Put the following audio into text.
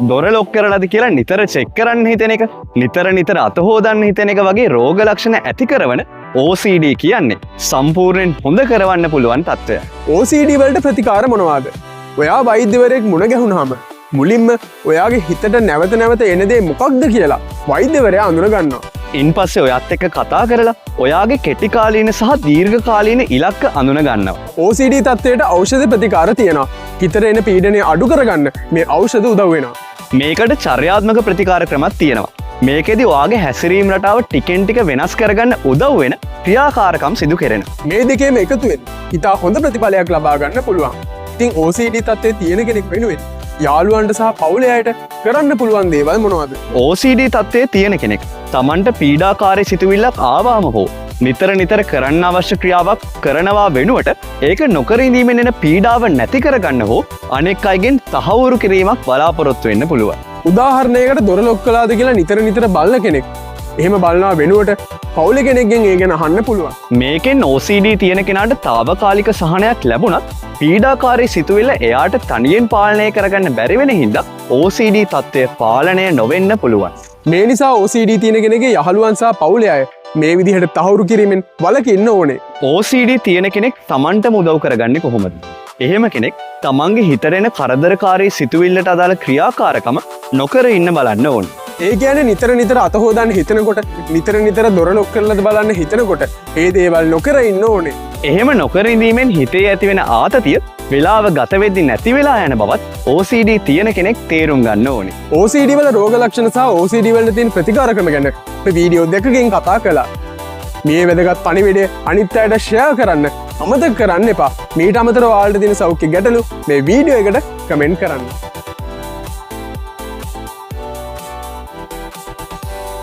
දොර ලොක් කරලාද කියලා නිතර චෙක් කරන්න හිතෙන එක, නිතර අත හොදන්න හිතෙන එක වගේ රෝග ලක්ෂණ ඇති කරන OCD කියන්නේ සම්පූර්ණයෙන් හොඳ කරවන්න පුළුවන් තත්ත්වයක්. OCD වලට ප්‍රතිකාර මොනවාද? ඔයා වෛද්‍යවරයෙක් මුණ ගැහුණාම මුලින්ම ඔයාගේ හිතට නැවත එන දේ මොකක්ද කියලා වෛද්‍යවරයා අඳුන ගන්නවා. ඉන් පස්සේ ඔයත් එක්ක කතා කරලා ඔයාගේ කෙටිකාලීන සහ දීර්ඝකාලීන ඉලක්ක අඳුන ගන්නවා. OCD තත්ත්වයට ఔෂධ ප්‍රතිකාර තියෙනවා. හිතට එන පීඩනය අඩු කරගන්න මේ ඖෂධ උදව් වෙනවා. මේකට චර්යාත්මක ප්‍රතිකාර ක්‍රමත් තියෙනවා. මේකෙදි ඔයාගේ හැසිරීම් රටාව ටිකෙන් ටික වෙනස් කරගන්න උදව් වෙන ක්‍රියාකාරකම් සිදු කෙරෙනවා. මේ දෙකේම එකතුවෙන් හිතා හොඳ ප්‍රතිඵලයක් ලබා ගන්න පුළුවන්. ඉතින් OCD තත්ත්වයේ තියෙන කෙනෙක් වෙනුවෙන් යාළුවන්ට සහ පවුලේ අයට කරන්න පුළුවන් දේවල් මොනවද? OCD තත්ත්වයේ තියෙන කෙනෙක් තමන්ට පීඩාකාරී සිතුවිල්ලක් ආවම හෝ නිතර කරන්න අවශ්‍ය ක්‍රියාවක් කරනවා වෙනුවට ඒක නොකර ඉඳීමෙන් එන පීඩාව නැති කරගන්න හෝ අනෙක් අයගෙන් තහවුරු කිරීමක් බලාපොරොත්තු වෙන්න පුළුවන්. උදාහරණයකට දොර ලොක් කළාද කියලා නිතර බලන කෙනෙක් එහෙම බලනවා වෙනුවට පවුලේ කෙනෙක්ගෙන් ඒ ගැන අහන්න පුළුවන්. මේකෙන් OCD තියෙන කෙනාට తాවකාලික සහනයක් ලැබුණත් පීඩාකාරී සිතුවිල්ල එයාට තනියෙන් පාලනය කරගන්න බැරි වෙන හින්දා OCD තත්ත්වය පාලනය නොවෙන්න පුළුවන්. මේ නිසා OCD තියෙන කෙනෙක්ගේ යහළුවන් සහ පවුලේ අය මේ විදිහට තහවුරු කිරීමෙන් වළකින්න ඕනේ. OCD තියෙන කෙනෙක් තමන්ටම උදව් කරගන්නේ කොහොමද? එහෙම කෙනෙක් තමන්ගේ හිතරෙන කරදරකාරී සිතුවිල්ලට අදාළ ක්‍රියාකාරකම නොකර ඉන්න බලන්න ඕන. ඒ කියන්නේ නිතර අත හොදන්න හිතනකොට නිතර දොර ලොක් කරලාද බලන්න හිතනකොට ඒ දේවල් නොකර ඉන්න ඕනේ. එහෙම නොකර ඉඳීමෙන් හිතේ ඇතිවෙන ආතතිය වෙලාව ගත වෙද්දි නැති වෙලා යන බවත් OCD තියෙන කෙනෙක් තේරුම් ගන්න ඕනේ. OCD වල රෝග ලක්ෂණ සහ OCD වලට තියෙන ප්‍රතිකාර ක්‍රම ගැන අපි වීඩියෝ දෙකකින් කතා කළා. මේ වැදගත් පණිවිඩය අනිත් අයට ෂෙයා කරන්න අමතක කරන්න එපා. මීට අමතරව ඔයාලට තියෙන සෞඛ්‍ය ගැටලු මේ වීඩියෝ එකට කමෙන්ට් කරන්න.